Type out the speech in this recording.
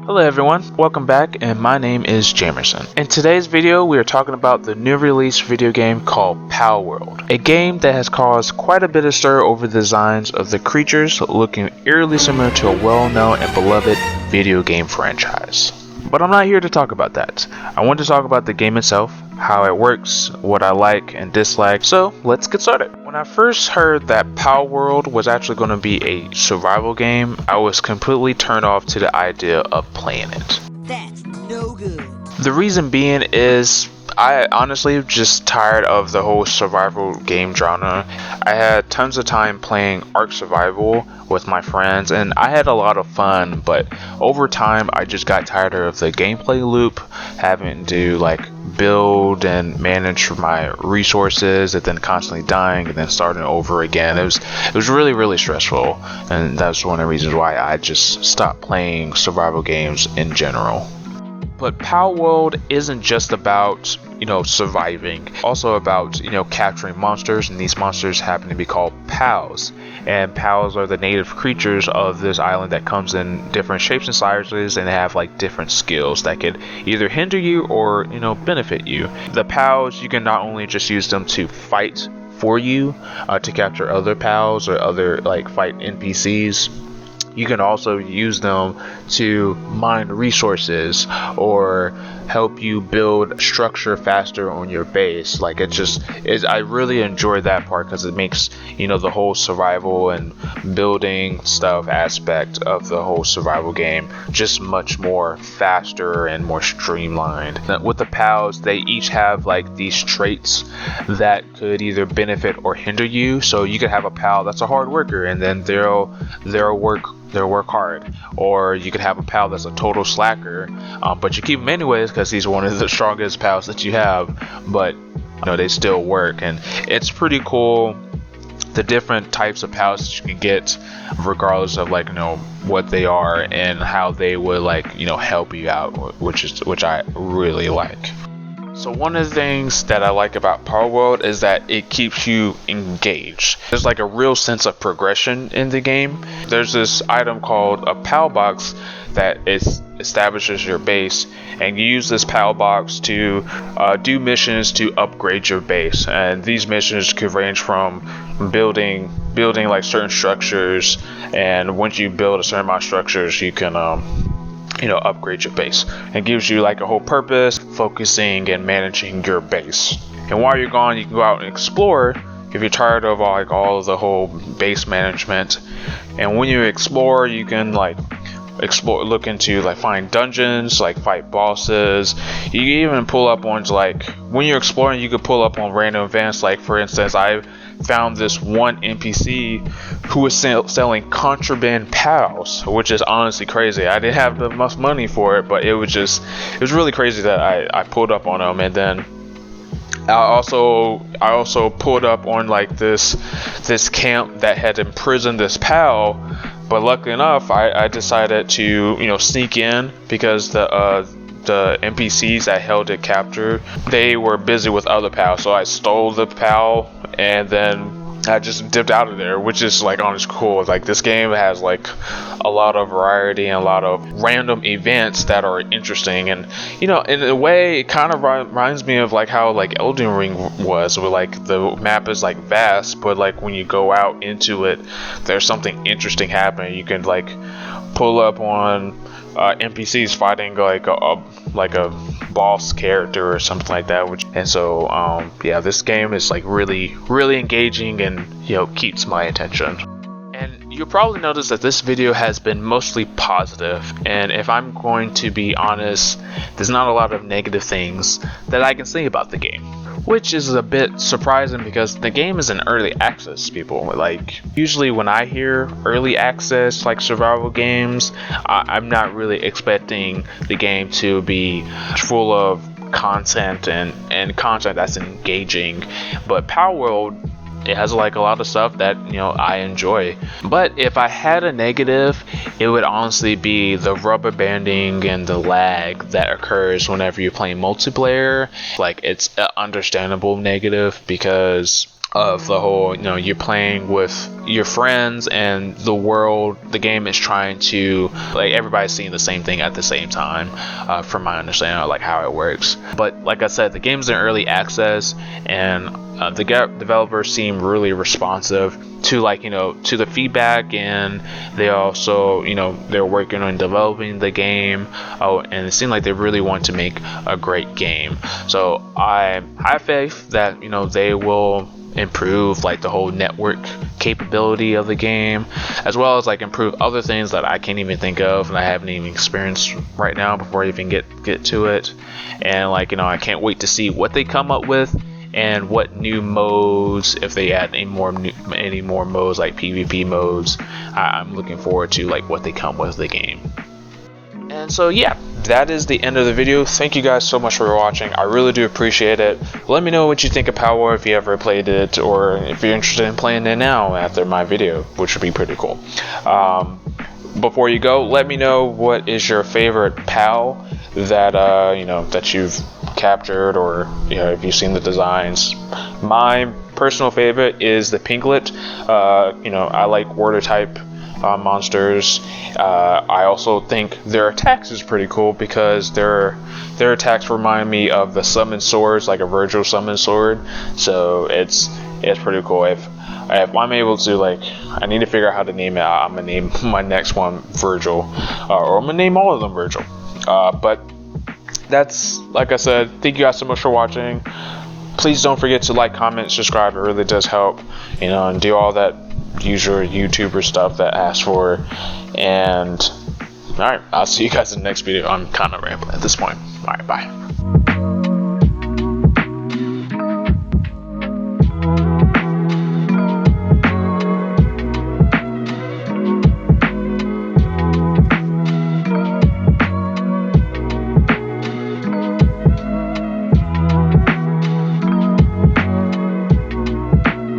Hello everyone, welcome back, and my name is Jamerson. In today's video, we are talking about the new release video game called Palworld, a game that has caused quite a bit of stir over the designs of the creatures, looking eerily similar to a well-known and beloved video game franchise. But I'm not here to talk about that. I want to talk about the game itself, how it works, what I like and dislike, so let's get started. When I first heard that Palworld was actually going to be a survival game, I was completely turned off to the idea of playing it. That's no good. The reason being is I honestly just tired of the whole survival game genre. I had tons of time playing Ark Survival with my friends and I had a lot of fun, but over time I just got tired of the gameplay loop, having to build and manage my resources and then constantly dying and then starting over again. It was really stressful, and that's one of the reasons why I just stopped playing survival games in general. But Palworld isn't just about, surviving. Also about, capturing monsters, and these monsters happen to be called pals. And pals are the native creatures of this island that comes in different shapes and sizes and have different skills that could either hinder you or, benefit you. The pals, you can not only just use them to fight for you, to capture other pals or other fight NPCs. You can also use them to mine resources or help you build structure faster on your base. I really enjoy that part because it makes the whole survival and building stuff aspect of the whole survival game just much more faster and more streamlined. With the pals, they each have these traits that could either benefit or hinder you. So you could have a pal that's a hard worker and then they'll work hard, or you could have a pal that's a total slacker, but you keep him anyways because he's one of the strongest pals that you have, but they still work. And it's pretty cool the different types of pals that you can get regardless of what they are and how they would help you out, which I really like. So one of the things that I like about Palworld is that it keeps you engaged. There's a real sense of progression in the game. There's this item called a PAL box that establishes your base, and you use this PAL box to do missions to upgrade your base. And these missions could range from building certain structures, and once you build a certain amount of structures, you can upgrade your base. It gives you a whole purpose, focusing and managing your base. And while you're gone, you can go out and explore if you're tired of all of the whole base management. And when you explore, you can look into find dungeons, fight bosses. You can even pull up on when you're exploring, you could pull up on random events. For instance, I found this one NPC who was selling contraband pals, which is honestly crazy. I didn't have the much money for it, but it was really crazy that I pulled up on him. And then I also pulled up on this camp that had imprisoned this pal, but luckily enough I decided to sneak in because the NPCs that held it captured, they were busy with other pals, so I stole the pal and then I just dipped out of there, which is honestly cool. This game has a lot of variety and a lot of random events that are interesting, and in a way it kind of reminds me of how Elden Ring was, where the map is vast, but when you go out into it, there's something interesting happening. You can pull up on NPCs fighting a boss character or something like that, this game is really engaging and keeps my attention. And you'll probably notice that this video has been mostly positive, and if I'm going to be honest, there's not a lot of negative things that I can say about the game, which is a bit surprising because the game is in early access, people. Usually when I hear early access survival games, I'm not really expecting the game to be full of content and content that's engaging. But Palworld, it has a lot of stuff that I enjoy. But if I had a negative, it would honestly be the rubber banding and the lag that occurs whenever you're playing multiplayer. It's an understandable negative because of the whole, you're playing with your friends and the world. The game is trying to, like, everybody's seeing the same thing at the same time, from my understanding of like how it works. But like I said, the game's in early access, and the developers seem really responsive to, like, to the feedback, and they also, they're working on developing the game. And it seemed like they really want to make a great game. So I have faith that, they will improve like the whole network capability of the game, as well as like improve other things that I can't even think of and I haven't even experienced right now before I even get to it. And like, I can't wait to see what they come up with, and what new modes, if they add any more modes, like PvP modes. I'm looking forward to like what they come with the game. And so yeah, that is the end of the video. Thank you guys so much for watching. I really do appreciate it. Let me know what you think of Palworld, if you ever played it, or if you're interested in playing it now after my video, which would be pretty cool. Before you go, let me know what is your favorite PAL that that you've captured, or if you've seen the designs. My personal favorite is the Pinklet. I like water type monsters. I also think their attacks is pretty cool, because their attacks remind me of the summon swords, like a Virgil summon sword. So it's pretty cool. If I'm able to, like, I need to figure out how to name it. I'm gonna name my next one Virgil, or I'm gonna name all of them Virgil. But that's, like I said, thank you guys so much for watching. Please don't forget to like, comment, subscribe. It really does help, and do all that usual YouTuber stuff that asks for. And alright, I'll see you guys in the next video. I'm kind of rambling at this point. Alright, bye.